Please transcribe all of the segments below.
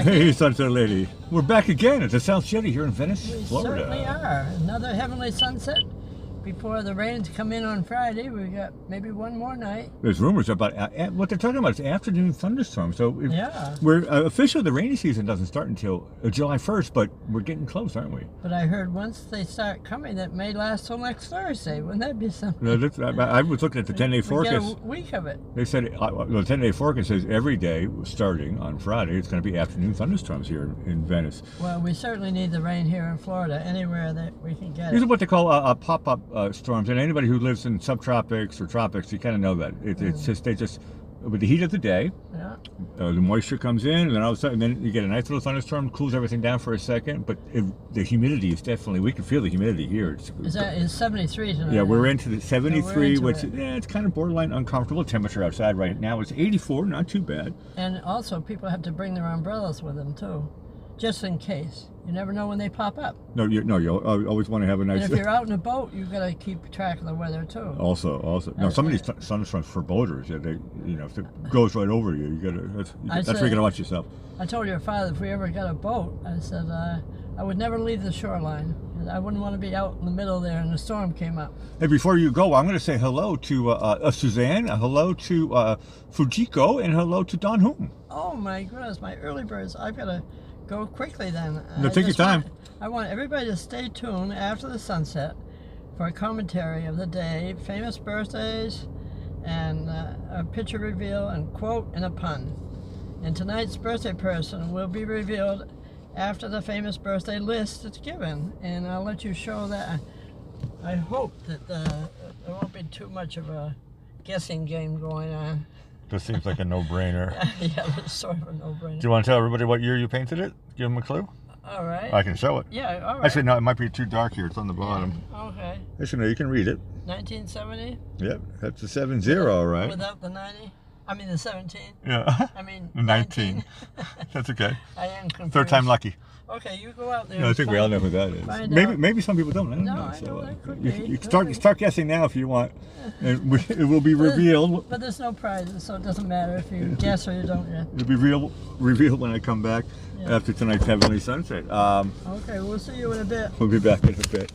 Hey, Sunset Lady. We're back again at the South Jetty here in Venice, Florida. We certainly are. Another heavenly sunset before the rains come in on Friday. We got maybe one more night. There's rumors about what they're talking about is afternoon thunderstorms. So yeah, we're officially the rainy season doesn't start until July 1st, but we're getting close, aren't we? But I heard once they start coming, that may last till next Thursday. Wouldn't that be something? No, I was looking at the 10-day forecast. We get a week of it. They said the 10-day forecast says every day starting on Friday it's going to be afternoon thunderstorms here in Venice. Well, we certainly need the rain here in Florida, anywhere that we can get These it. are what they call pop-up storms, and anybody who lives in subtropics or tropics, you kind of know that. It's just with the heat of the day, yeah. The moisture comes in, and then all of a sudden, then you get a nice little thunderstorm, cools everything down for a second. But the humidity is definitely, we can feel the humidity here. It's 73 tonight? Yeah, we're into the 73, into which it. it's kind of borderline uncomfortable temperature outside right now. It's 84, not too bad. And also, people have to bring their umbrellas with them too, just in case. You never know when they pop up. No, you always want to have a nice. And if you're out in a boat, you've got to keep track of the weather too. Also, now some of these thunderstorms for boaters, if it goes right over you, that's where you gotta watch yourself. I told your father if we ever got a boat, I said I would never leave the shoreline. I wouldn't want to be out in the middle there and the storm came up. Hey, before you go, I'm going to say hello to Suzanne, hello to Fujiko, and hello to Don Hoon. Oh my goodness, my early birds! I've got to go quickly then. No, take your time. I want everybody to stay tuned after the sunset for a commentary of the day, famous birthdays, and a picture reveal, and quote, and a pun. And tonight's birthday person will be revealed after the famous birthday list is given, and I'll let you show that I hope that there won't be too much of a guessing game going on. This seems like a no-brainer. Yeah, that's sort of a no-brainer. Do you want to tell everybody what year you painted it? Give them a clue? All right. I can show it. Yeah, all right. Actually, no, it might be too dark here. It's on the bottom. Yeah, okay. Actually, no, you can read it. 1970? Yep, that's a 7-0, right? Without the 90? I mean the 17? Yeah. I mean 19. That's okay. I am confused. Third time lucky. Okay, you go out there. No, I think we all know who that is. Maybe some people don't. I don't know. I know that could be. You can start guessing now if you want. It will be revealed. But there's no prizes, so it doesn't matter if you guess or you don't guess. It'll be revealed when I come back after tonight's Heavenly Sunset. Okay, we'll see you in a bit. We'll be back in a bit.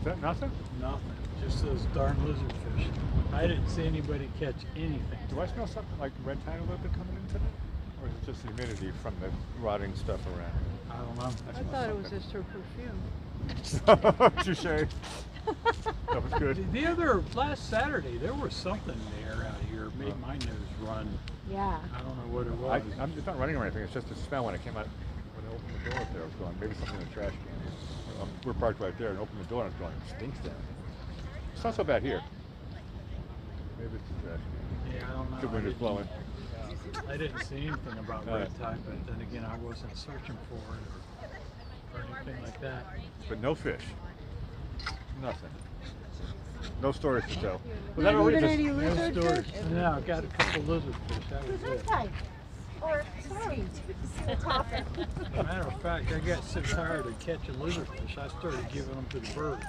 that nothing? Nothing. Just those darn lizardfish. I didn't see anybody catch anything. Do I smell something like red tide a little bit coming in today? Or is it just the humidity from the rotting stuff around? I don't know. I thought it was just her perfume. Touche. That was good. The last Saturday, there was something there out here. Made my nose run. Yeah. I don't know what it was. It's not running or anything. It's just the smell when it came out. When I opened the door up there, I was going, maybe something in the trash can. We're parked right there and opened the door and I was going, it stinks down here. It's not so bad here. Maybe it's the trash can. Yeah, I don't know. The wind is blowing. I didn't see anything about red tide, but then again, I wasn't searching for it or anything like that. But no fish. Nothing. No stories to tell. Was Not that already even just... any lizard stories. fish? No, I got a couple lizardfish. That was it. Or, sorry, topic. As a matter of fact, I got so tired of catching lizardfish, I started giving them to the birds.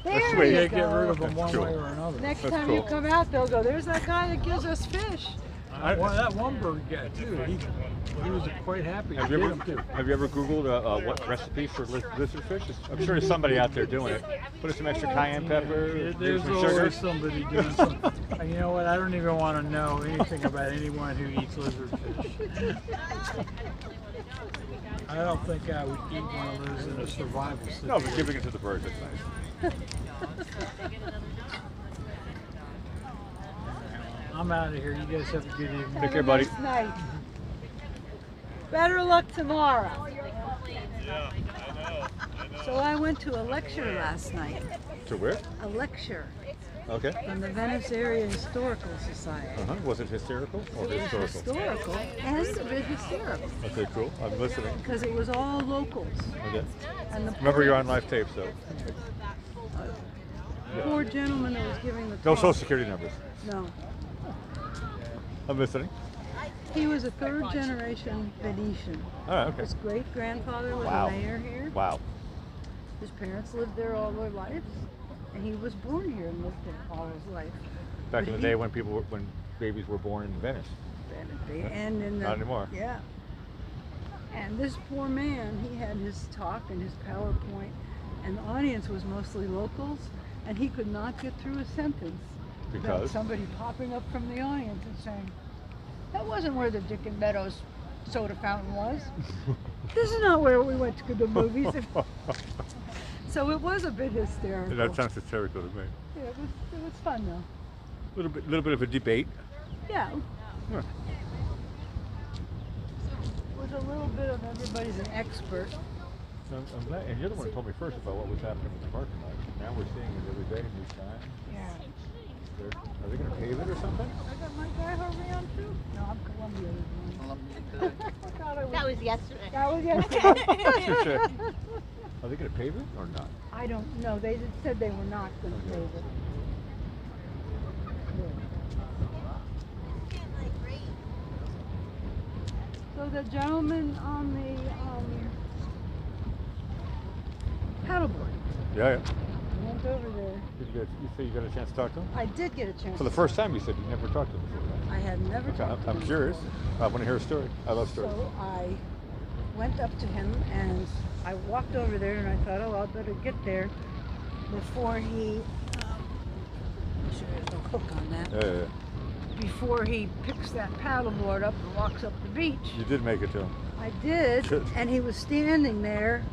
There sweet. you They get rid go. of them one cool. way or another. Next That's time cool. you come out, they'll go, there's that guy that gives us fish. Well, that one bird got too. He was quite happy to Have get you them too. ever Googled what recipe for lizardfish? I'm sure there's somebody out there doing it. Put some extra cayenne pepper, There's some sugar. always somebody doing something. You know what? I don't even want to know anything about anyone who eats lizardfish. I don't think I would eat one of those in a survival situation. No, but giving it to the birds, that's nice. I'm out of here. You guys have a good evening. Take care, buddy. Nice night. Better luck tomorrow. Yeah, I know. So I went to a lecture last night. To where? A lecture Okay. from the Venice Area Historical Society. Was it hysterical or historical? Historical and a bit hysterical Okay, cool. I'm listening. because it was all locals. Okay. And the Remember, you're on live tape, so poor gentleman that was giving the no talk. social security numbers. No. I'm listening. He was a third generation Venetian. All right, okay. His great grandfather was Wow. a mayor here. Wow. His parents lived there all their lives, and he was born here and lived there all his life. Back But in the day when when babies were born in Venice. And in the, Not anymore. Yeah. And this poor man, he had his talk and his PowerPoint, and the audience was mostly locals, and he could not get through a sentence without Because? somebody popping up from the audience and saying, "That wasn't where the Dick and Meadows soda fountain was. This is not where we went to the movies." So it was a bit hysterical. That sounds hysterical to me. Yeah, it was fun though. Little bit of a debate. Yeah. Huh. It was a little bit of everybody's an expert. I'm glad, and you're the one who told me first about what was happening with the parking lot. Now we're seeing it every day, new sign. Yeah. Are they going to pave it or something? I got my guy hurry on too. No, I'm Columbia. That was yesterday. That was yesterday. Touche. Are they going to pave it or not? I don't know. They said they were not going to pave it. So the gentleman on the paddleboard, Yeah, yeah. I went over there. You say you got a chance to talk to him? I did get a chance. For the first time, you said you never talked to him before, right? I had never Okay, talked to I'm him curious. before. I want to hear a story. I love stories. So I went up to him and I walked over there and I thought, oh, I'd better get there before he, I'm sure there's no hook on that, Yeah. before he picks that paddleboard up and walks up the beach. You did make it to him. I did, Good. and he was standing there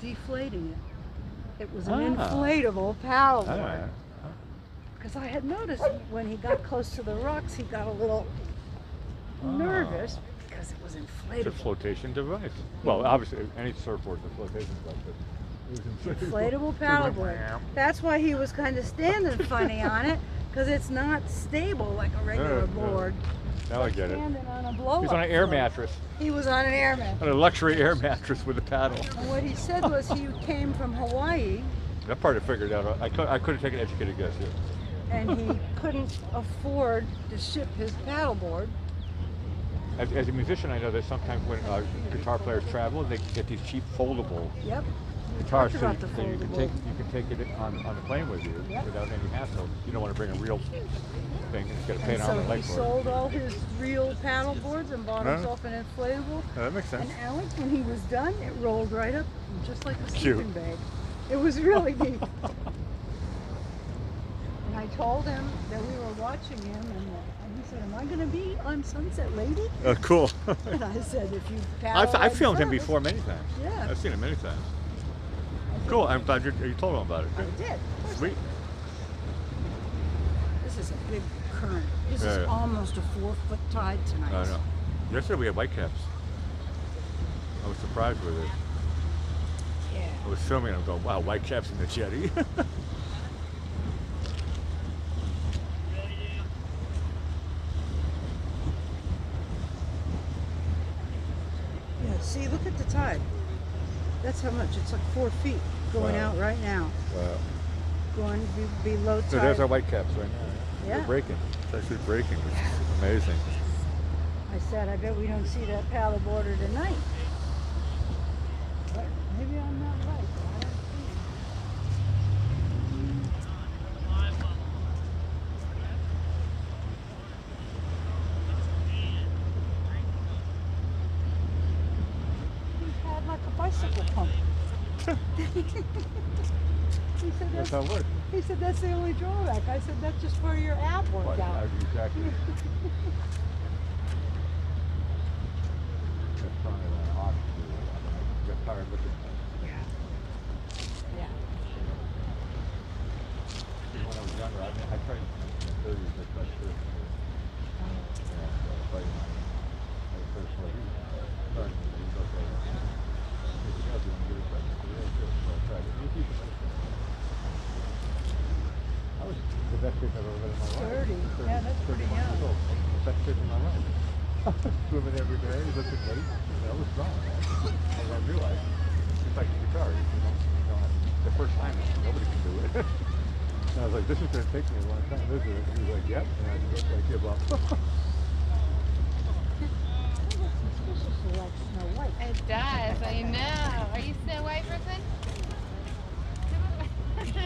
deflating it. It was an inflatable paddleboard. Ah. Because I had noticed when he got close to the rocks, he got a little nervous because it was It's a inflatable. flotation device. Well, obviously, any surfboard's a flotation device, but it was Inflatable paddleboard. That's why he was kind of standing funny on it, because it's not stable like a regular board. Now I get it. Standing on a blow-up He's on an air float. mattress, He was on an air mattress. on a luxury air mattress with a paddle. And what he said was he came from Hawaii, That part I figured out. I could have taken an educated guess here. and he couldn't afford to ship his paddleboard. As a musician, I know that sometimes when guitar players travel, they get these cheap foldable Yep. We guitars, talked so about the you can foldable. take it on the plane with you Yep. without any hassle. You don't want to bring a real thing and get a And paint on so the leg he for it. sold all his real paddleboards and bought Huh? himself an inflatable. Yeah, that makes sense. And Alex, when he was done, it rolled right up just like a Cute. sleeping bag. It was really deep. And I told him that we were watching him, and he said, "Am I going to be on Sunset Lady?" Cool. And I said, "If you paddle I've in filmed him front of us-" before many times. Yeah. I've seen him many times. I said, Cool. I'm glad you told him about it. I did. Of course I Sweet. did. This is a big current. This Yeah, is yeah. almost a 4-foot tide tonight. I know. Yesterday we had whitecaps. I was surprised with it. Yeah. I was filming and I'm going, wow, whitecaps in the jetty. Yeah, see, look at the tide. That's how much. It's like 4 feet going Wow. out right now. Going below tide. So there's our whitecaps right now. Yeah. They're breaking. It's actually breaking, which is amazing. I said, I bet we don't see that paddleboarder tonight. But maybe I'm not right. But I don't see him. He had like a bicycle pump. He said That's how it works. he said that's the only drawback. I said that's just for your ab workout. Exactly. That's probably an odd tool. I got tired looking at it. Yeah. Yeah. When I was younger, I tried in the 30s, I tried surfing. And fighting my first one. He was okay. He said, "Yeah, do you want to get it back?" I said, "Yeah, sure." So I tried it. I was the best fish I've ever been in my life. 30. Yeah, that's pretty 31 young. years old. The best fish in my life. Swimming every day, lifting weights. That was strong. And I realized, it's like guitar. The first time, nobody can do it. And I was like, this is going to take me a long time. This is it. And he was like, yep. And I just like, give up. Suspiciously like Snow White. It does, I know. Are you Snow White, Brooklyn?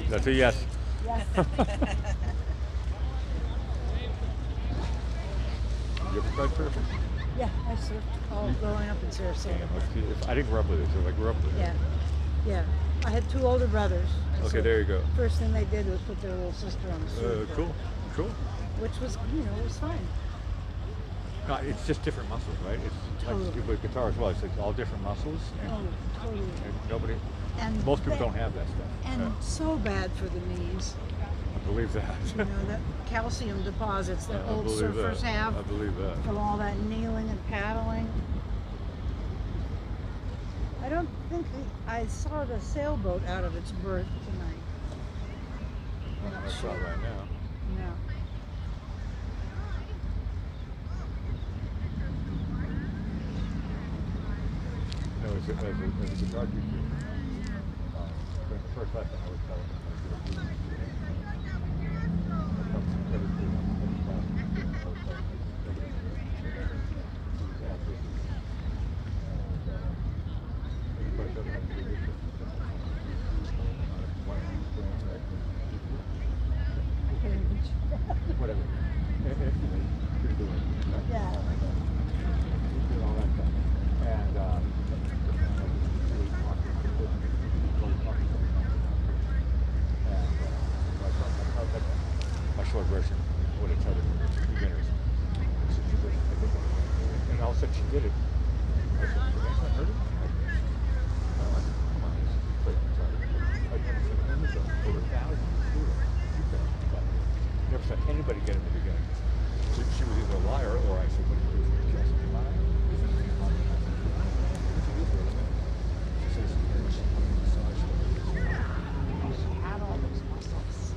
That's a yes. Yes. You ever tried surfing? Yeah, I surfed all growing up in Sarasota. I didn't grow up with it, so I grew up with it. Yeah. Yeah. I had 2 older brothers. Okay, So there you go. First thing they did was put their little sister on the surfboard. Cool. Cool. Which was, it was fine. No, it's just different muscles, right? It's Totally. like with guitar as well. It's like all different muscles, and, Oh, totally. and nobody, And most people that- don't have that stuff. And so bad for the knees. I believe that. That calcium deposits that I old believe surfers that. have I believe that. from all that kneeling and paddling. I don't think I saw the sailboat out of its berth tonight. I'm not I saw sure. it right now. No. No, as a guitar teacher, during the first lesson I was telling them I was going to I can't reach. whatever. Yeah. All that stuff. And my short version, what I tell the beginners. And all of a sudden she did it. I said, "Has anyone heard it?" No, I said, "Come on, wait, I'm sorry. I've never seen Amazon over 1,000 students. Never saw anybody get it in the beginning. She was either a liar or I said, "What do you do? Just lie?" She says, "Massage." Had all those muscles.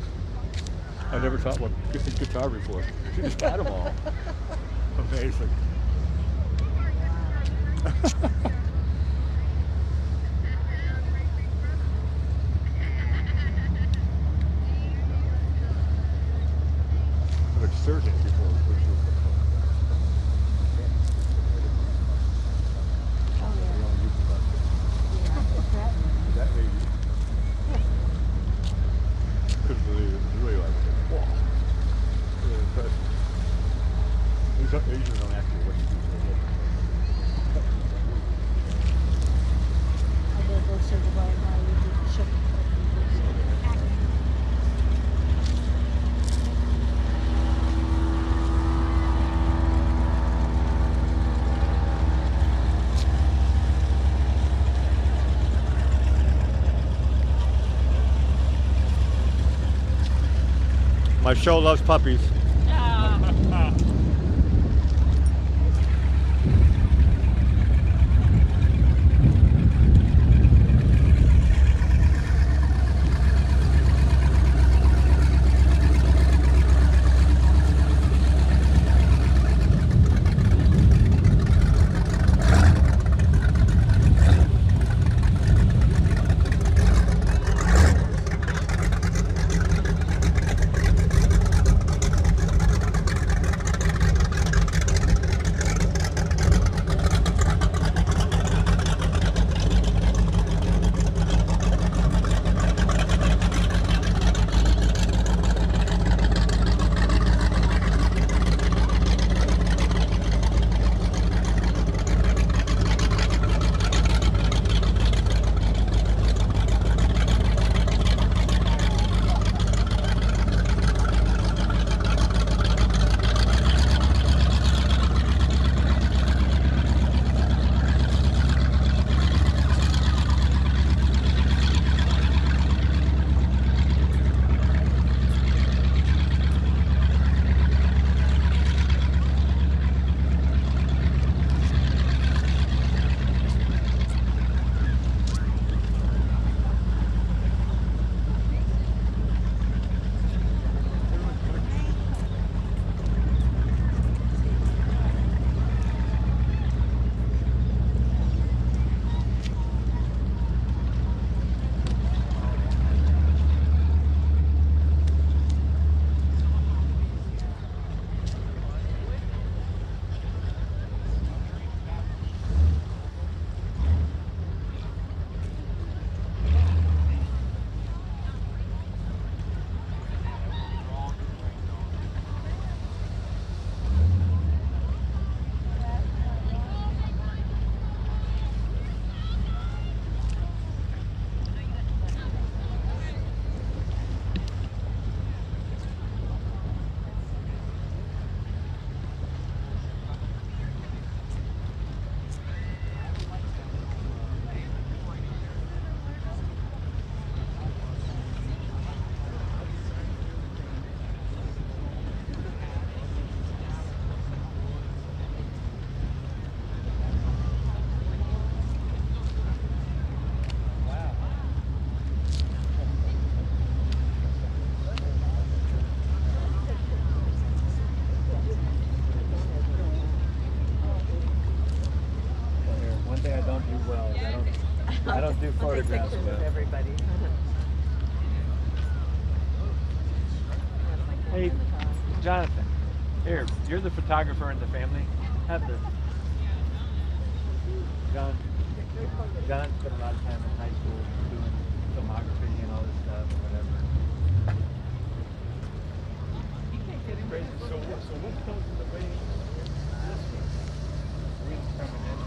I never taught one guitar before. She just had them all. Amazing. I've exerted it before. Oh, yeah. That That lady couldn't believe it. Really like, wow. Really impressive. They usually don't ask you what you do for a living. I better go say goodbye now. You did the ship. My show loves puppies. I don't do photographs well. Everybody. Hey, Jonathan, here, you're the photographer in the family. Have the John spent a lot of time in high school doing filmography and all this stuff, whatever. So what comes in the way this one? Wind's coming in.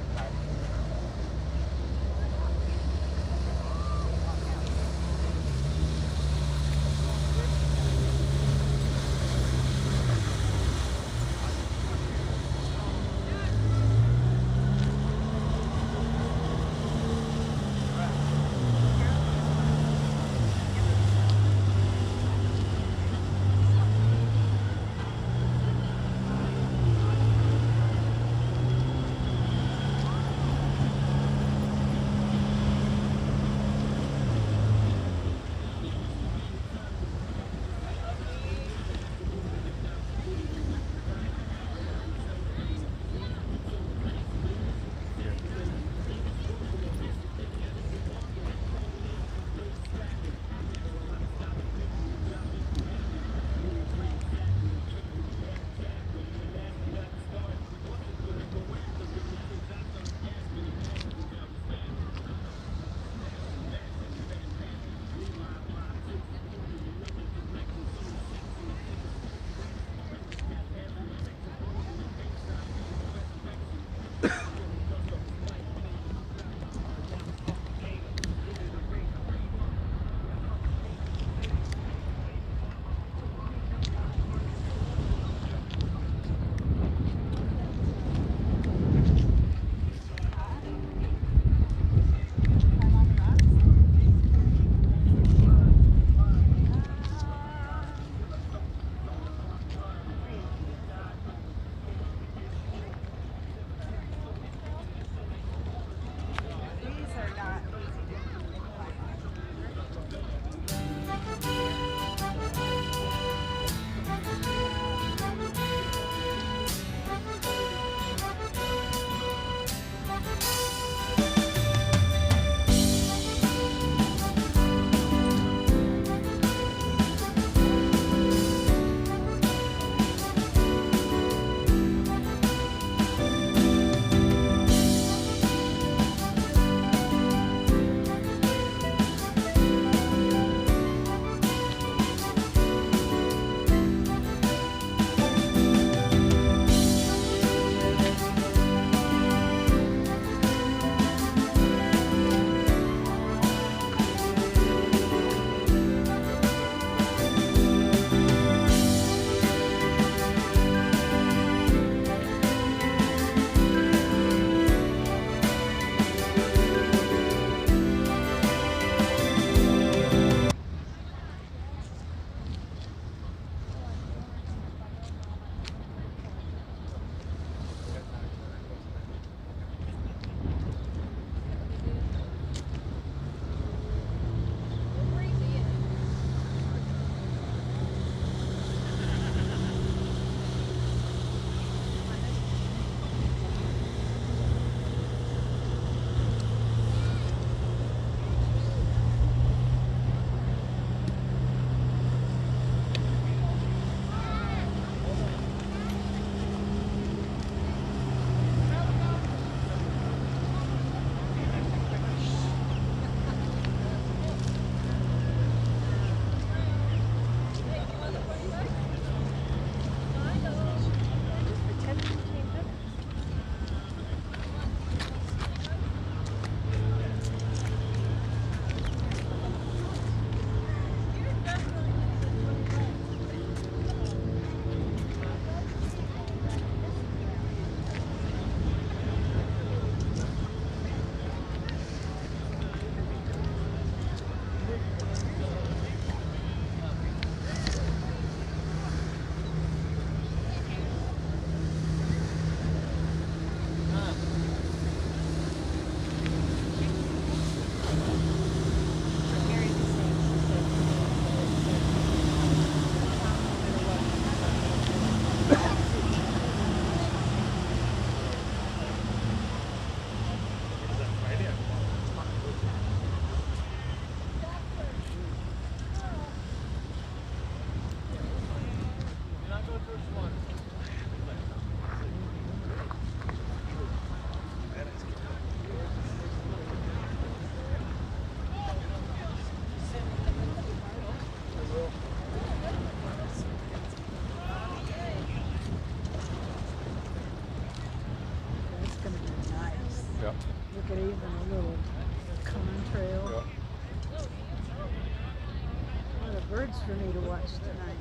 birds for me to watch tonight.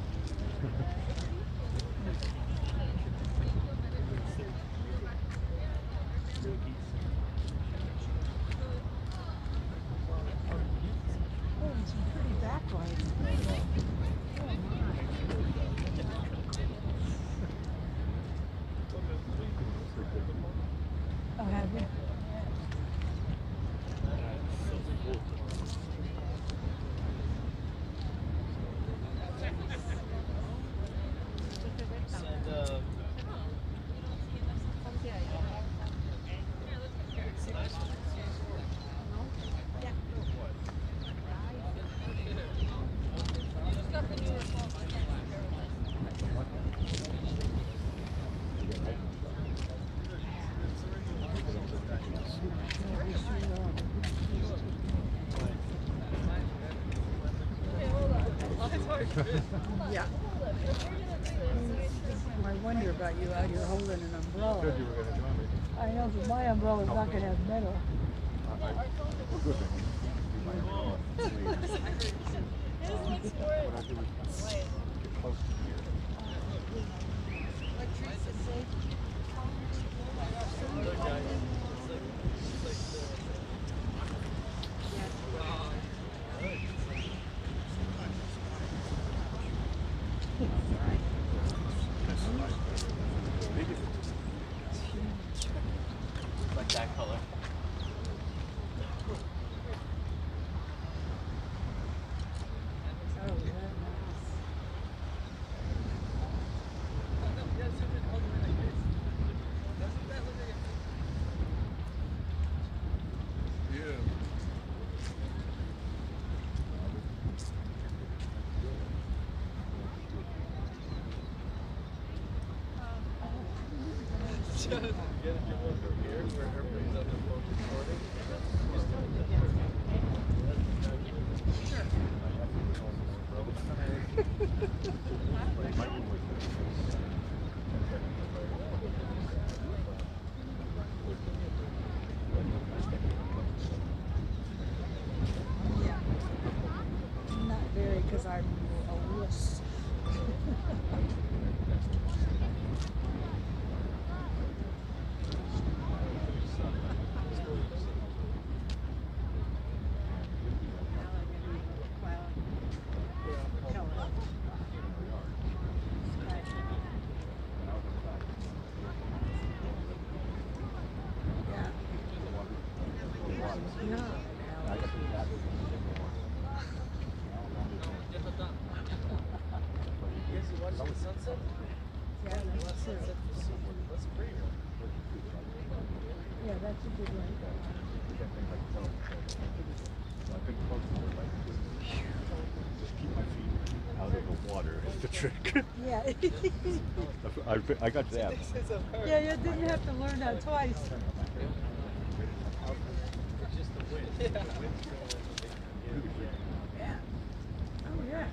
Oh, and some pretty backlighting. Oh, have you? Yeah. I wonder about you out here holding an umbrella. Said you were going to join me. I know, but my umbrella's not going to have metal. Well, good thing. Do my umbrella. What I do is get close to here. Like that color. Oh, yeah, nice. Not very, because I'm a wuss. Yeah, that's a good one. Just keep my feet out of the water is the trick. Yeah. I got that. Yeah, you didn't have to learn that twice. Oh, yeah.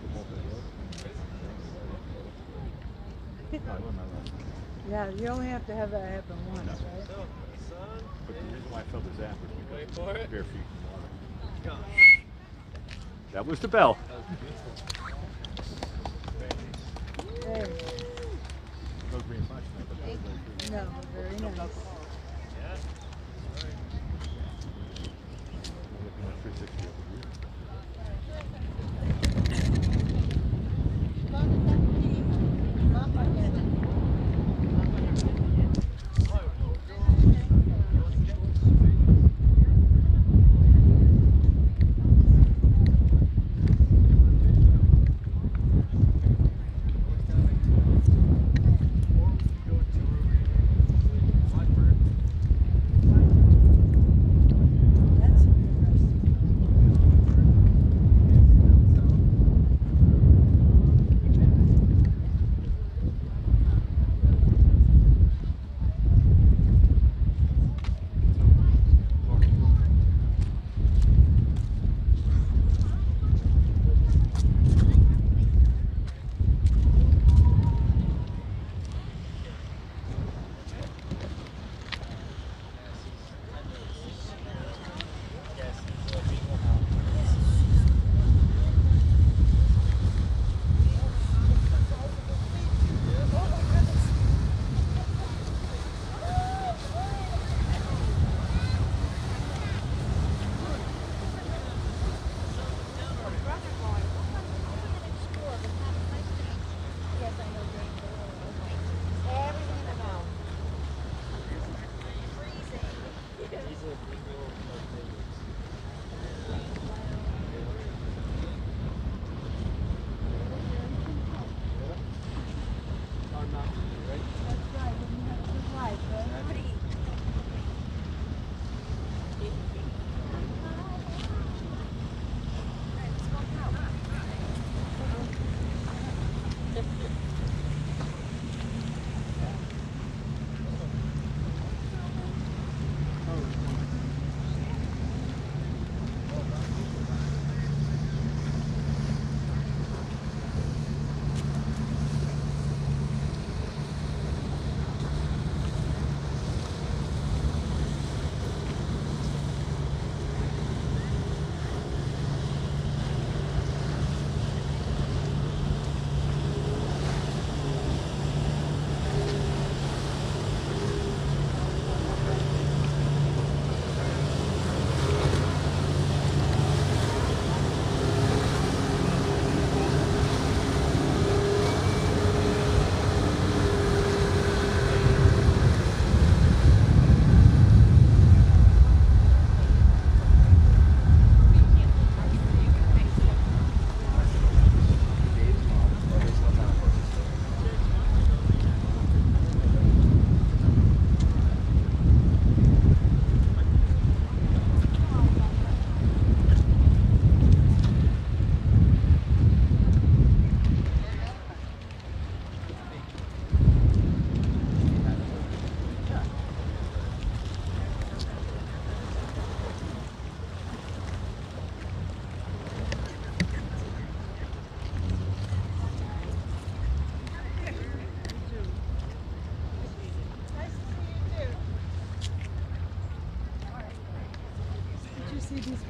Yeah, you only have to have that happen once, right? But the reason why I felt the zap was because of bare feet in water. That was the bell. There. No green flash tonight, but that was very pretty. No, very nice. Looking at 360 over here. That's interesting.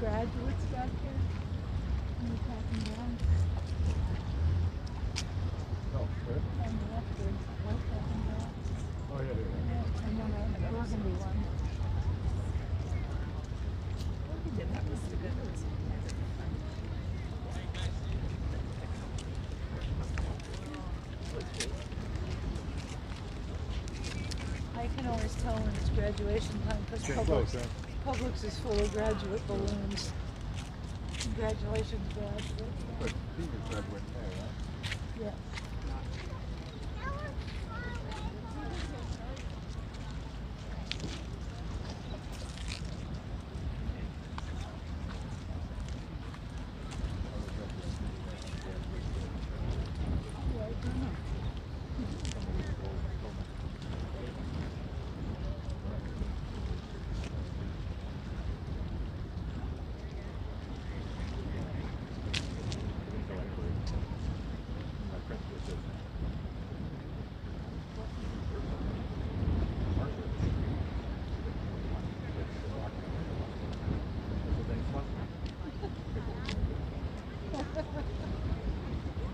graduates back here. And we're talking down. Oh, good. On the left, there's white talking down. Oh, yeah, yeah. Yeah, and then a burgundy one. I can always tell when it's graduation time because Getting close, huh? Publix is full of graduate balloons. Congratulations, graduates. But he was graduating there, right? Yeah.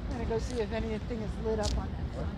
I'm gonna go see if anything is lit up on that front.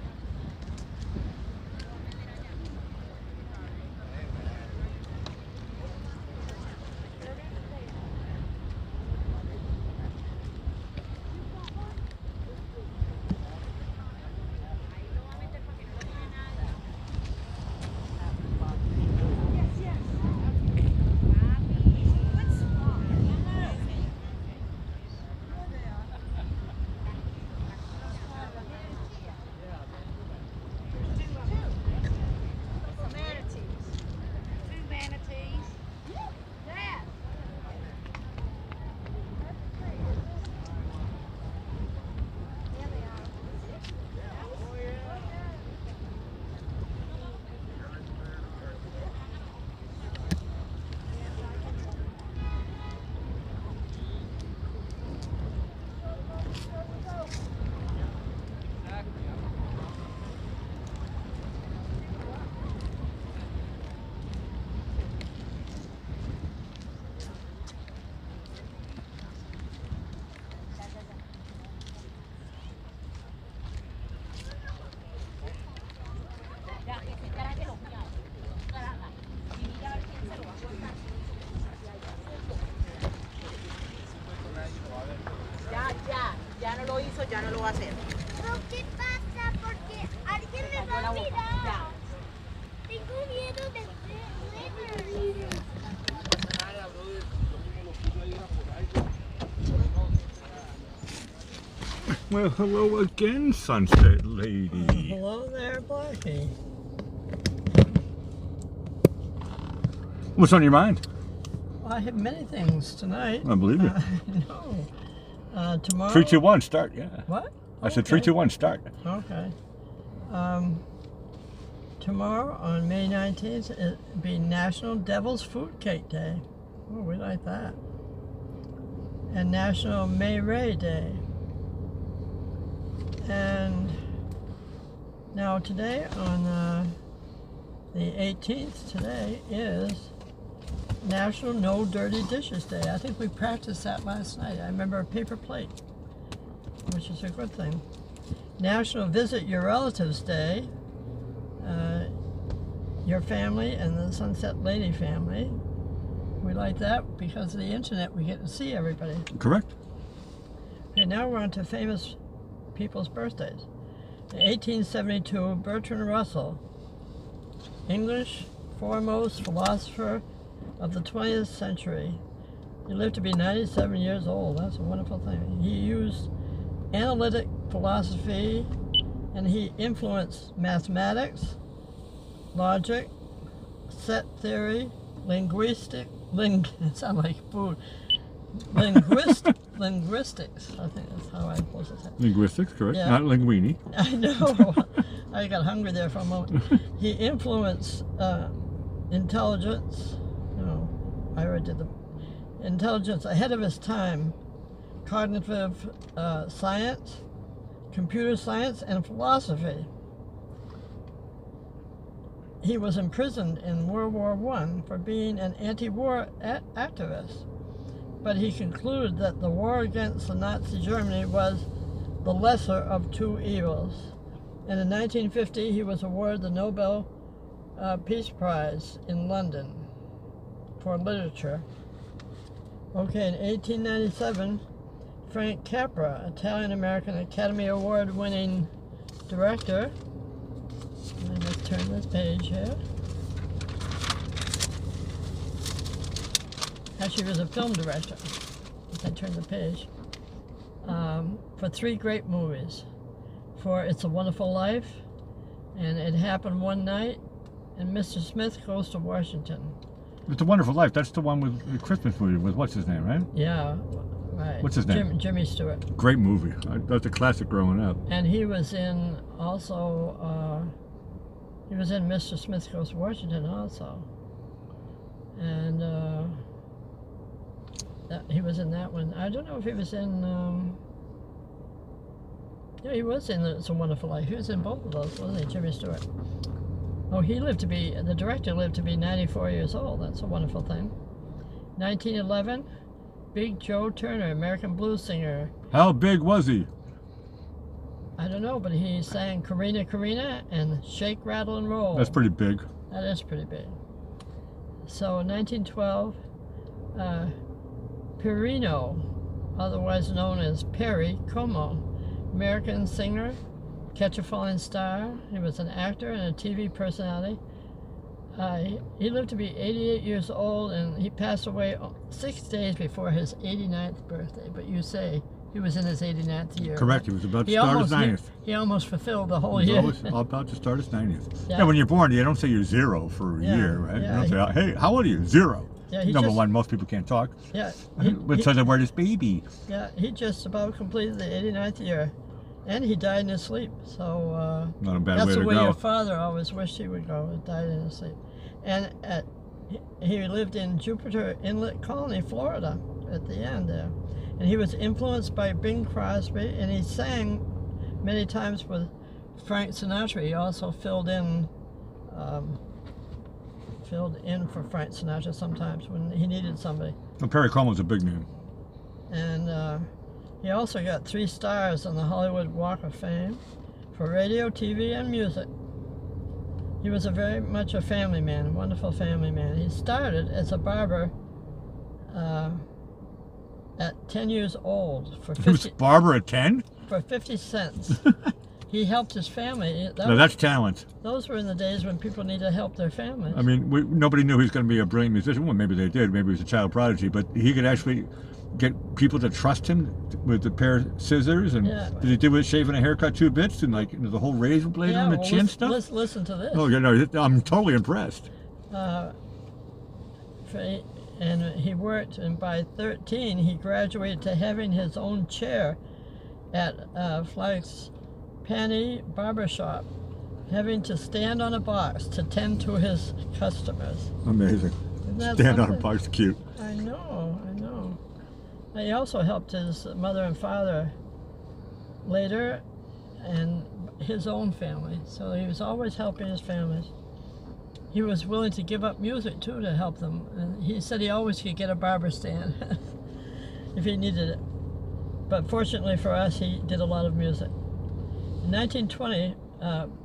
Ya no lo hizo, ya no lo va a hacer. ¿Pero qué pasa? Porque alguien me va a mirar. Tengo miedo de ser. Well, hello again, Sunset Lady. Hello there, Blackie. What's on your mind? Well, I have many things tonight. I believe it. No. Tomorrow. 3, 2, 1, start. Yeah. What? I said 3, 2, 1, start. Okay. Tomorrow on May 19th, it'll be National Devil's Food Cake Day. Oh, we like that. And National May Ray Day. And now today on the 18th, today is National No Dirty Dishes Day. I think we practiced that last night. I remember a paper plate, which is a good thing. National Visit Your Relatives Day. Your family and the Sunset Lady family. We like that because of the internet. We get to see everybody. Correct. Okay, now we're on to famous people's birthdays. In 1872, Bertrand Russell, English foremost philosopher of the 20th century. He lived to be 97 years old. That's a wonderful thing. He used analytic philosophy and he influenced mathematics, logic, set theory, linguistics, linguistics, I think that's how I'm supposed to say it. Linguistics, correct. Yeah. Not linguini. I know. I got hungry there for a moment. He influenced intelligence. No, I already did the intelligence ahead of his time. Cognitive science, computer science, and philosophy. He was imprisoned in World War I for being an anti-war activist. but he concluded that the war against the Nazi Germany was the lesser of two evils. And in 1950, he was awarded the Nobel Peace Prize in London for literature. Okay, in 1897, Frank Capra, Italian-American Academy Award-winning director. Let's turn this page here. Actually, he was a film director. If I turn the page. For three great movies. For It's a Wonderful Life, and It Happened One Night, and Mr. Smith Goes to Washington. It's a Wonderful Life. That's the one with the Christmas movie with what's his name, right? Yeah, right. What's his name? Jimmy Stewart. Great movie. That's a classic growing up. And he was in also, he was in Mr. Smith Goes to Washington also. And he was in that one. I don't know if he was in, yeah, he was in It's a Wonderful Life. He was in both of those, wasn't he, Jimmy Stewart? Oh, the director lived to be 94 years old. That's a wonderful thing. 1911, Big Joe Turner, American blues singer. How big was he? I don't know, but he sang Carina Carina and Shake, Rattle, and Roll. That's pretty big. That is pretty big. So, 1912, Perino, otherwise known as Perry Como, American singer, Catch a Falling Star. He was an actor and a TV personality. He lived to be 88 years old, and he passed away 6 days before his 89th birthday. But you say he was in his 89th year. Correct. He was about to start his 90th. He almost fulfilled the whole He year. was about to start his 90th. Yeah. Yeah, when you're born, you don't say you're 0 for a year, right? Yeah, You don't say, hey, how old are you? 0. Yeah, Number one, most people can't talk. Yeah. But so the word is baby. Yeah, he just about completed the 89th year. And he died in his sleep, so Not a bad that's way the to way go. your father always wished he would go, died in his sleep. And he lived in Jupiter Inlet Colony, Florida, at the end there. And he was influenced by Bing Crosby, and he sang many times with Frank Sinatra. He also filled in for Frank Sinatra sometimes when he needed somebody. Well, Perry Como's a big name. And he also got 3 stars on the Hollywood Walk of Fame for radio, TV, and music. He was very much a family man, a wonderful family man. He started as a barber at 10 years old for 50, He was a barber at 10? for 50 cents. He helped his family. No, that's talent. Those were in the days when people needed to help their families. I mean, nobody knew he was going to be a brilliant musician. Well, maybe they did. Maybe he was a child prodigy. But he could actually get people to trust him with a pair of scissors. And Yeah. did he do with shaving a haircut 2 bits and like the whole razor blade on the chin stuff? Listen to this. Oh, you know, I'm totally impressed. And he worked, and by 13 he graduated to having his own chair at Flagg's Penny Barbershop, having to stand on a box to tend to his customers. Amazing. Isn't that Stand on a something? box, cute. I know. He also helped his mother and father later, and his own family. So he was always helping his families. He was willing to give up music too to help them. And he said he always could get a barber stand if he needed it. But fortunately for us, he did a lot of music. In 1920,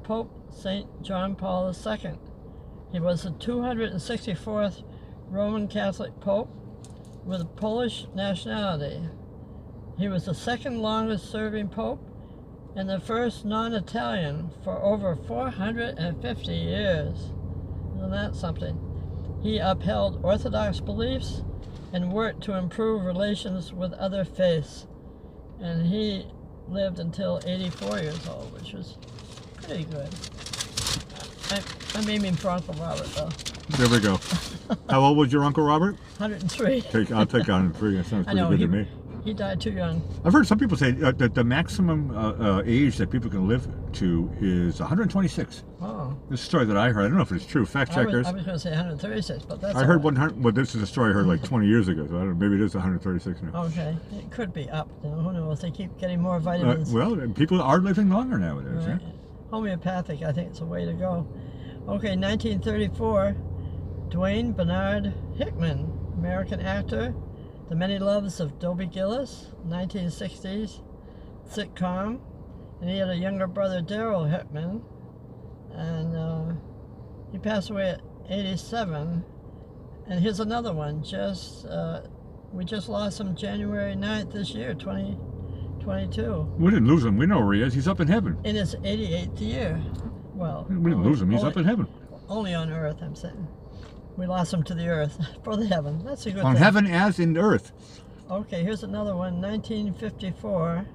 Pope St. John Paul II, he was the 264th Roman Catholic Pope with Polish nationality. He was the second longest serving Pope and the first non-Italian for over 450 years. Isn't that something? He upheld Orthodox beliefs and worked to improve relations with other faiths. And he lived until 84 years old, which was pretty good. I made him for Uncle Robert, though. There we go. How old was your Uncle Robert? 103. I'll take 103. That sounds I pretty know, good to me. He died too young. I've heard some people say that the maximum age that people can live to is 126. Oh. This is a story that I heard. I don't know if it's true. Fact checkers. I was going to say 136, but that's I heard 100. Well, this is a story I heard like 20 years ago. So I don't know. Maybe it is 136 now. Okay. It could be up. You know, who knows? They keep getting more vitamins. Well, people are living longer nowadays. Right. Yeah? Homeopathic, I think, is the way to go. Okay, 1934, Dwayne Bernard Hickman, American actor, The Many Loves of Dobie Gillis, 1960s sitcom. And he had a younger brother, Daryl Hickman, and he passed away at 87. And here's another one. We just lost him January 9th this year, 2022. We didn't lose him. We know where he is. He's up in heaven. In his 88th year. Well, We didn't lose him. He's up in heaven. Only on earth, I'm saying. We lost him to the earth for the heaven. That's a good On thing. heaven as in earth. Okay, here's another one. 1954.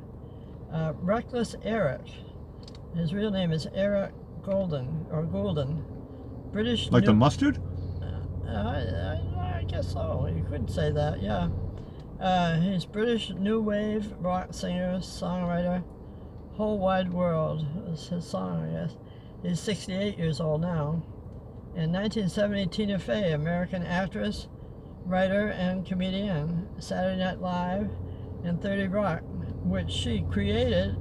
Reckless Eric. His real name is Eric Golden, or Golden. British. Like the mustard? I guess so. You could say that, yeah. He's British new wave rock singer, songwriter. Whole Wide World is his song, I guess. He's 68 years old now. In 1970, Tina Fey, American actress, writer, and comedian, Saturday Night Live, and 30 Rock, which she created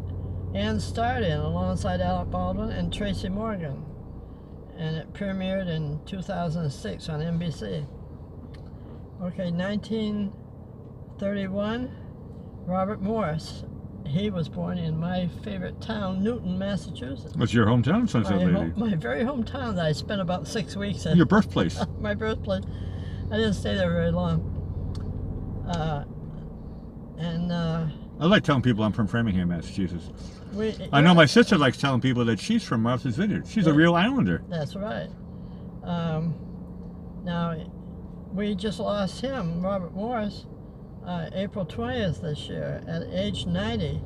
and starred in alongside Alec Baldwin and Tracy Morgan. And it premiered in 2006 on NBC. Okay, 1931, Robert Morris. He was born in my favorite town, Newton, Massachusetts. What's your hometown, Sunset Lady? My very hometown that I spent about 6 weeks in. Your birthplace. My birthplace. I didn't stay there very long. I like telling people I'm from Framingham, Massachusetts. I yeah, know my sister likes telling people that she's from Martha's Vineyard. She's a real Islander. That's right. Now, we just lost him, Robert Morris, April 20th this year at age 90,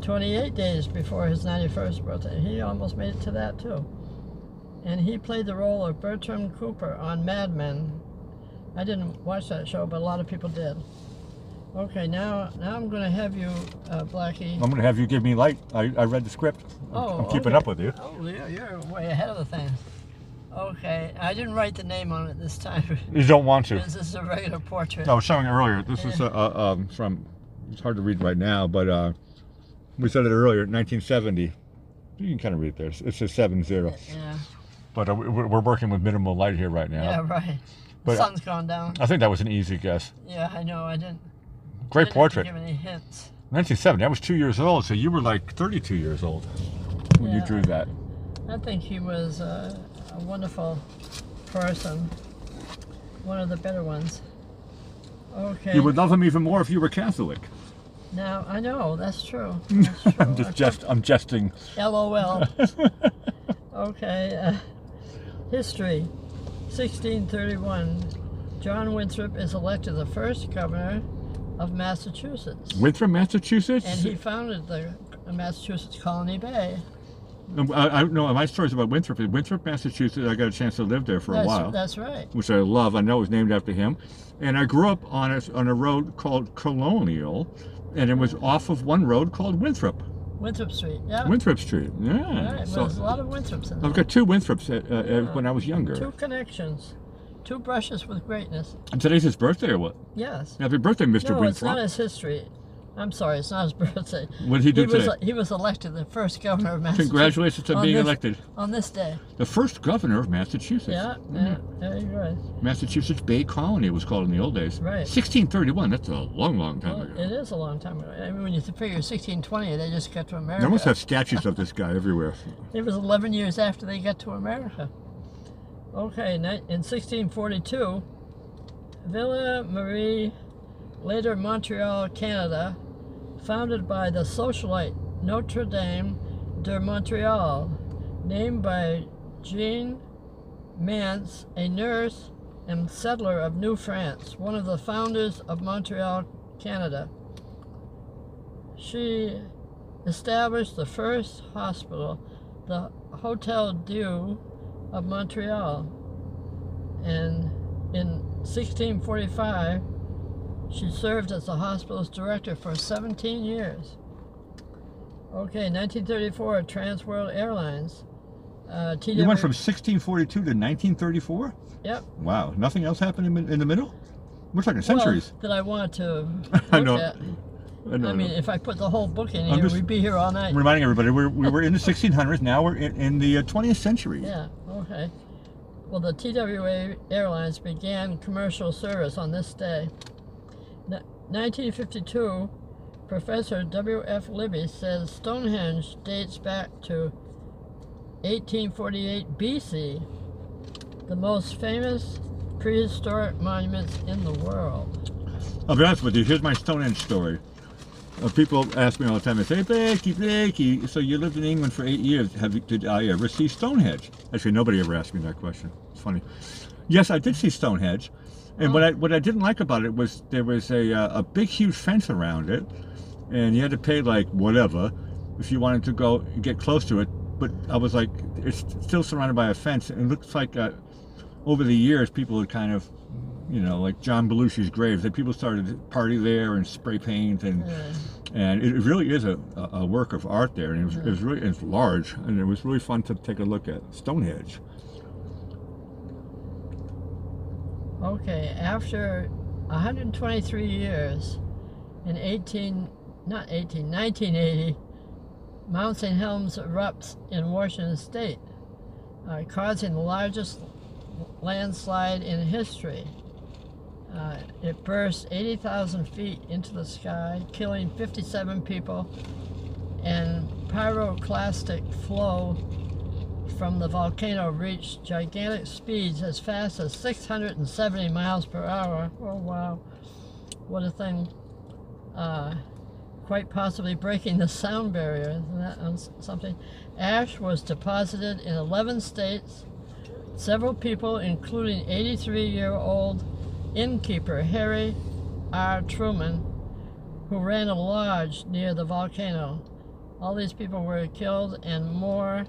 28 days before his 91st birthday. He almost made it to that too. And he played the role of Bertram Cooper on Mad Men. I didn't watch that show, but a lot of people did. Okay, now I'm going to have you, Blackie. I'm going to have you give me light. I read the script. I'm keeping up with you. Oh, you're way ahead of the things. Okay, I didn't write the name on it this time. You don't want to. This is a regular portrait. I was showing it earlier. This is from, it's hard to read right now, but we said it earlier, 1970. You can kind of read it there. It says 70. Yeah. But we're working with minimal light here right now. Yeah, right. But The sun's gone down. I think that was an easy guess. Yeah, I know. I didn't. Great portrait. Give any hints. 1970. I was 2 years old, so you were like 32 years old when you drew that. I think he was a wonderful person. One of the better ones. Okay. You would love him even more if you were Catholic. Now, I know, that's true. That's true. I'm jesting. LOL. Okay. History. 1631. John Winthrop is elected the first governor of Massachusetts. Winthrop, Massachusetts? And he founded the Massachusetts Colony Bay. I know my story's about Winthrop. In Winthrop, Massachusetts, I got a chance to live there for a while. That's right. Which I love. I know it was named after him. And I grew up on a road called Colonial, and it was off of one road called Winthrop. Winthrop Street, yeah. Winthrop Street, yeah. Right, so there's a lot of Winthrops in there. I've got two Winthrops when I was younger. Two connections. Two brushes with greatness. And today's his birthday or what? Yes. Happy birthday, Mr. No, Winthrop. it's not his history. I'm sorry, it's not his birthday. What did he do today? He was elected the first governor of Massachusetts. Congratulations on being elected. On this day. The first governor of Massachusetts. Yeah, there you go. Massachusetts Bay Colony, it was called in the old days. Right. 1631, that's a long, long time ago. It is a long time ago. I mean, when you figure 1620, they just got to America. They almost have statues of this guy everywhere. It was 11 years after they got to America. Okay, in 1642, Ville Marie, later Montreal, Canada, founded by the socialite Notre Dame de Montreal, named by Jean Mance, a nurse and settler of New France, one of the founders of Montreal, Canada. She established the first hospital, the Hotel Dieu of Montreal, and in 1645, she served as the hospital's director for 17 years. Okay, 1934, Trans World Airlines. You went from 1642 to 1934? Yep. Wow, nothing else happened in the middle? We're talking centuries. Well, that I wanted to I look know. at. I mean, if I put the whole book in here, we'd be here all night. I'm reminding everybody, we were in the 1600s, now we're in the 20th century. Yeah, okay. Well, the TWA Airlines began commercial service on this day. 1952, Professor W.F. Libby says Stonehenge dates back to 1848 BC, the most famous prehistoric monuments in the world. I'll be honest with you, here's my Stonehenge story. People ask me all the time, they say, Blakey, so you lived in England for 8 years. Did I ever see Stonehenge? Actually, nobody ever asked me that question. It's funny. Yes, I did see Stonehenge. And what I didn't like about it was there was a big, huge fence around it. And you had to pay, like, whatever if you wanted to go and get close to it. But I was like, it's still surrounded by a fence. And it looks like over the years, people had kind of, you know, like John Belushi's grave, that people started to party there and spray paint, and it really is a work of art there, and it's large, and it was really fun to take a look at Stonehenge. Okay, after 123 years, in 1980, Mount St. Helens erupts in Washington State, causing the largest landslide in history. It burst 80,000 feet into the sky, killing 57 people, and pyroclastic flow from the volcano reached gigantic speeds as fast as 670 miles per hour. Oh wow, what a thing. Quite possibly breaking the sound barrier. Isn't that something? Ash was deposited in 11 states. Several people, including 83-year-old innkeeper Harry R. Truman, who ran a lodge near the volcano. All these people were killed, and more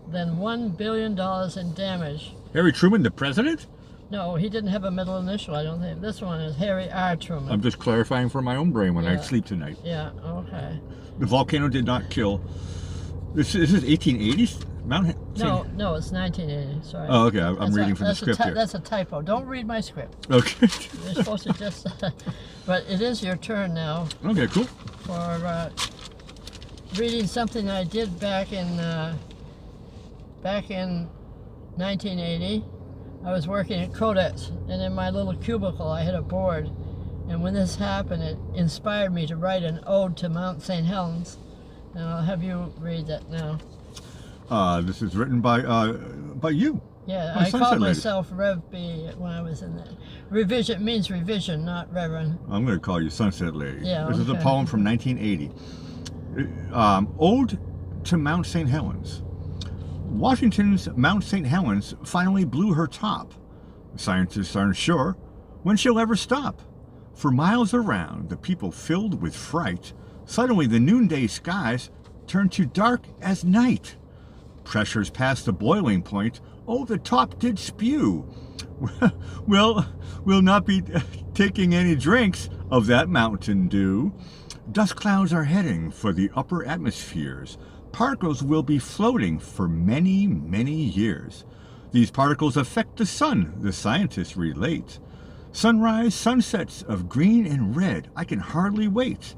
than $1 billion in damage. Harry Truman, the president? No, he didn't have a middle initial, I don't think. This one is Harry R. Truman. I'm just clarifying for my own brain when I sleep tonight. Yeah, okay. The volcano did not kill. This is 1880s? No, it's 1980. Sorry. Oh, okay. I'm reading from the script here. That's a typo. Don't read my script. Okay. You're supposed to just. But it is your turn now. Okay, cool. For reading something I did back in 1980. I was working at Codex, and in my little cubicle I had a board. And when this happened, it inspired me to write an ode to Mount St. Helens. And I'll have you read that now. This is written by you. Yeah, I called myself Rev B when I was in there. Revision means revision, not Reverend. I'm going to call you Sunset Lady. Yeah, this is a poem from 1980. Ode to Mount St. Helens. Washington's Mount St. Helens finally blew her top. Scientists aren't sure when she'll ever stop. For miles around, the people filled with fright. Suddenly, the noonday skies turned to dark as night. Pressures past the boiling point. Oh, the top did spew. We'll not be taking any drinks of that mountain dew. Dust clouds are heading for the upper atmospheres. Particles will be floating for many, many years. These particles affect the sun, the scientists relate. Sunrise, sunsets of green and red, I can hardly wait.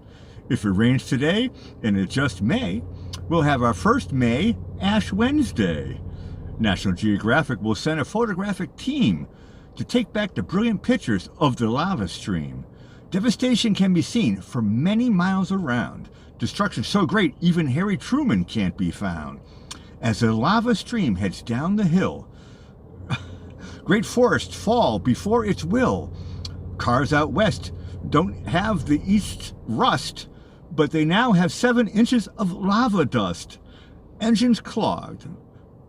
If it rains today, and it just may, we'll have our first May Ash Wednesday. National Geographic will send a photographic team to take back the brilliant pictures of the lava stream. Devastation can be seen for many miles around. Destruction so great, even Harry Truman can't be found. As the lava stream heads down the hill, great forests fall before its will. Cars out west don't have the east's rust, but they now have 7 inches of lava dust. Engines clogged,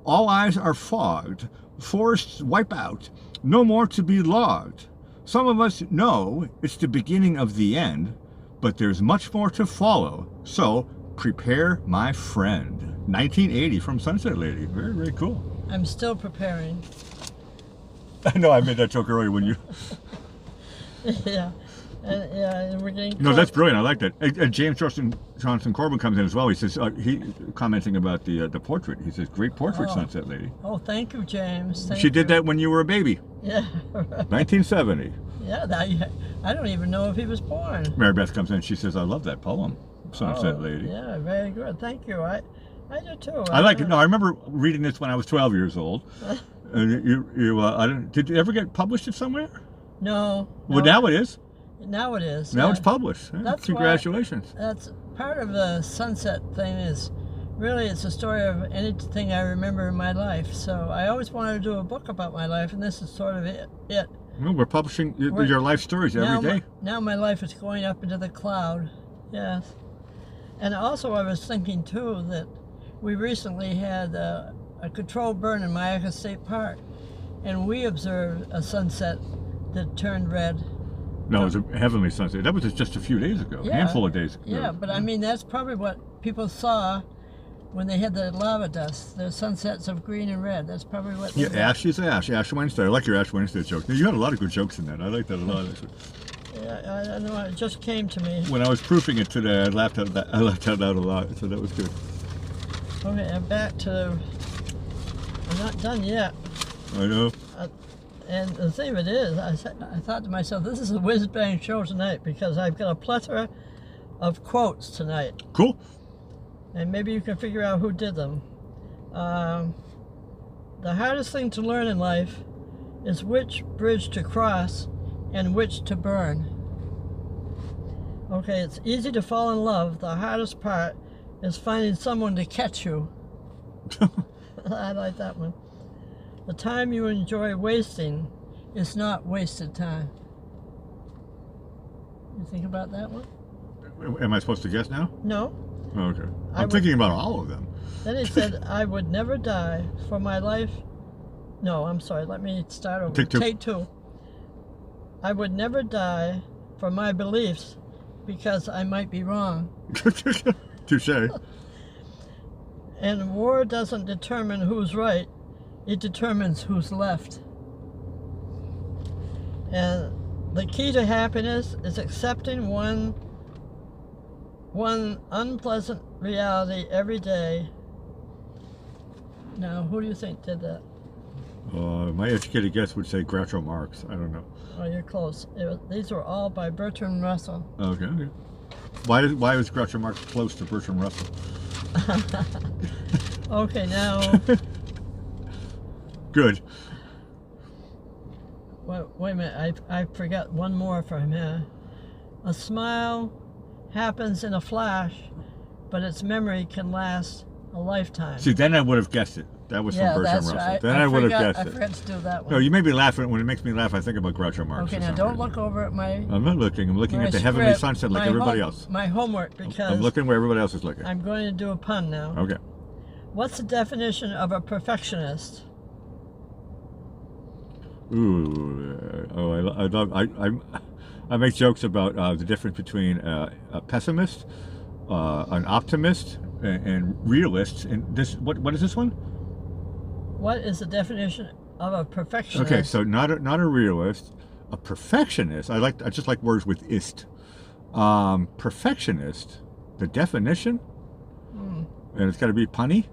all eyes are fogged, forests wipe out, no more to be logged. Some of us know it's the beginning of the end, but there's much more to follow, so prepare, my friend. 1980 from Sunset Lady. Very, very cool. I'm still preparing. I know I made that joke earlier when you... Yeah. Yeah, we're getting No, that's brilliant. I like that. James Johnson Corbin comes in as well. He says, he commenting about the portrait. He says, great portrait, Sunset Lady. Oh, thank you, James. She did that when you were a baby. Yeah. 1970. Yeah, I don't even know if he was born. Mary Beth comes in. She says, I love that poem, Sunset Lady. Yeah, very good. Thank you. I do too. I like it. No, I remember reading this when I was 12 years old. And did you ever get published it somewhere? No. Well, now it is. Now it is. Now yeah. it's published. Yeah, That's why- congratulations. That's part of the sunset thing is really it's a story of anything I remember in my life. So I always wanted to do a book about my life, and this is sort of it. Well, we're publishing your life stories every day. Now my life is going up into the cloud. Yes. And also I was thinking too that we recently had a controlled burn in Mayaca State Park, and we observed a sunset that turned red. No, it was a heavenly sunset. That was just a few days ago, a handful of days ago. Yeah, but I mean, that's probably what people saw when they had the lava dust, the sunsets of green and red. That's probably what they Yeah, did. Ash is Ash. Ash Wednesday. I like your Ash Wednesday joke. You had a lot of good jokes in that. I like that a lot. Yeah, I know, it just came to me. When I was proofing it today, I laughed out loud a lot, so that was good. Okay, I'm back to, I'm not done yet. I know. And the thing of it is, I thought to myself, this is a whiz-bang show tonight because I've got a plethora of quotes tonight. Cool. And maybe you can figure out who did them. The hardest thing to learn in life is which bridge to cross and which to burn. Okay, it's easy to fall in love. The hardest part is finding someone to catch you. I like that one. The time you enjoy wasting is not wasted time. You think about that one? Am I supposed to guess now? No. Oh, okay. I'm thinking about all of them. Then he said, I would never die for my life. No, I'm sorry. Let me start over. Take two. I would never die for my beliefs because I might be wrong. Touche. And war doesn't determine who's right. It determines who's left. And the key to happiness is accepting one unpleasant reality every day. Now, who do you think did that? My educated guess would say Groucho Marx. I don't know. Oh, you're close. These were all by Bertrand Russell. Okay. Why was Groucho Marx close to Bertrand Russell? Okay, now... Good. Wait a minute, I forgot one more from here. A smile happens in a flash, but its memory can last a lifetime. See, then I would have guessed it. That was from Bertrand Russell. Right. Then I would have guessed I it. forgot to do that one. No, you made me laugh when it makes me laugh. I think about Groucho Marx. Okay, now don't look over at my... I'm not looking. I'm looking at the heavenly sunset like everybody else. My homework, because... I'm looking where everybody else is looking. I'm going to do a pun now. Okay. What's the definition of a perfectionist? Ooh, I make jokes about the difference between a pessimist, an optimist, and realist. And this, what is this one? What is the definition of a perfectionist? Okay, so not a realist, a perfectionist. I just like words with ist. Perfectionist, the definition, and it's got to be punny.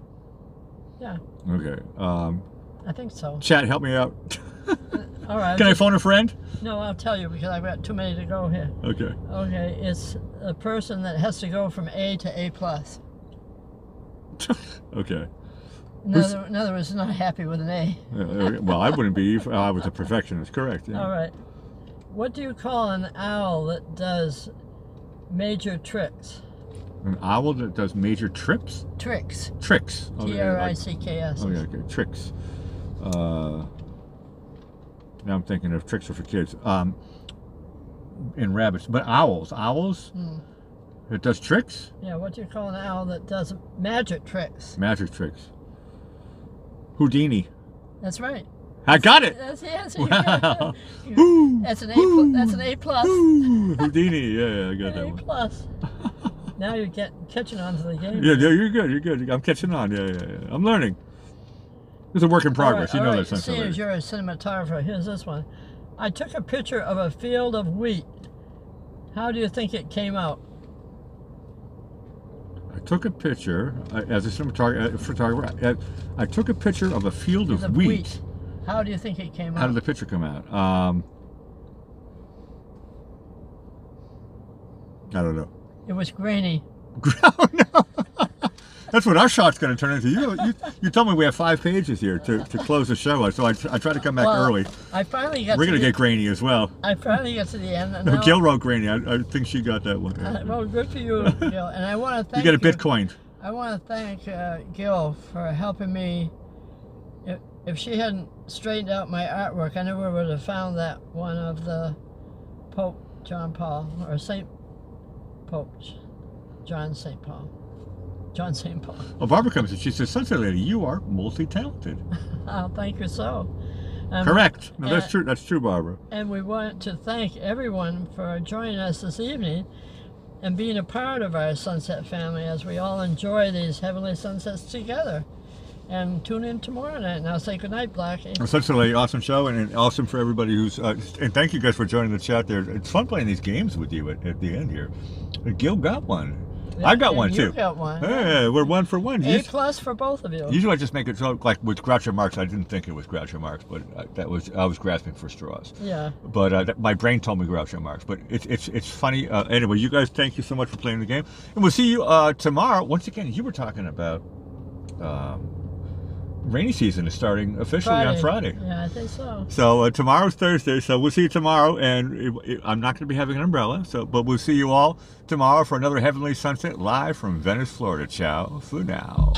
Yeah. Okay. I think so. Chat, help me out. All right. Can I phone a friend? No, I'll tell you because I've got too many to go here. Okay. Okay, it's a person that has to go from A to A+. Okay. In other words, not happy with an A. Well, I wouldn't be if I was a perfectionist, correct. Yeah. All right. What do you call an owl that does major tricks? An owl that does major trips? Tricks. Tricks. T-R-I-C-K-S. Okay, tricks. Now I'm thinking of tricks are for kids. And rabbits. But owls. Owls? It does tricks? Yeah, what do you call an owl that does magic tricks? Magic tricks. Houdini. That's right. I got it! That's the answer. Wow. That's an A+. That's an A+. Houdini. Yeah, I got that one. A+. Now you're catching on to the game. Yeah, you're good. You're good. I'm catching on. Yeah. I'm learning. It's a work in progress. All right, that sense. Seeing as you're a cinematographer, here's this one. I took a picture of a field of wheat. How do you think it came out? I took a picture as a photographer. I took a picture of a field of wheat. How do you think it came out? How did the picture come out? I don't know. It was grainy. Oh no! That's what our shot's going to turn into. You told me we have 5 pages here to close the show, so I try to come back early. I finally got. We're going to get grainy as well. I finally got to the end. And No, Gil wrote grainy. I think she got that one. well, good for you, Gil. And I want to thank You get a Bitcoin. I want to thank Gil for helping me. If she hadn't straightened out my artwork, I never would have found that one of the Pope John Paul, or Saint Pope John St. Paul. John St. Paul. Well, Barbara comes and she says, Sunset Lady, you are multi-talented. Oh, thank you so. Correct. No, that's true. That's true, Barbara. And we want to thank everyone for joining us this evening and being a part of our Sunset family as we all enjoy these heavenly sunsets together. And tune in tomorrow night. Now say goodnight, Blackie. Well, Sunset Lady, awesome show, and awesome for everybody who's... and thank you guys for joining the chat there. It's fun playing these games with you at the end here. Gil got one. Yeah, I got one, too. You got one. Hey, we're 1 for 1. A+ for both of you. Usually I just make it so, like with Groucho Marx, I didn't think it was Groucho Marx, but I was grasping for straws. Yeah. But my brain told me Groucho Marx. But it's funny. Anyway, you guys, thank you so much for playing the game, and we'll see you tomorrow. Once again, you were talking about rainy season is starting officially on Friday. Yeah, I think so. So tomorrow's Thursday, so we'll see you tomorrow, and I'm not going to be having an umbrella. But we'll see you all tomorrow for another Heavenly Sunset live from Venice, Florida. Ciao for now.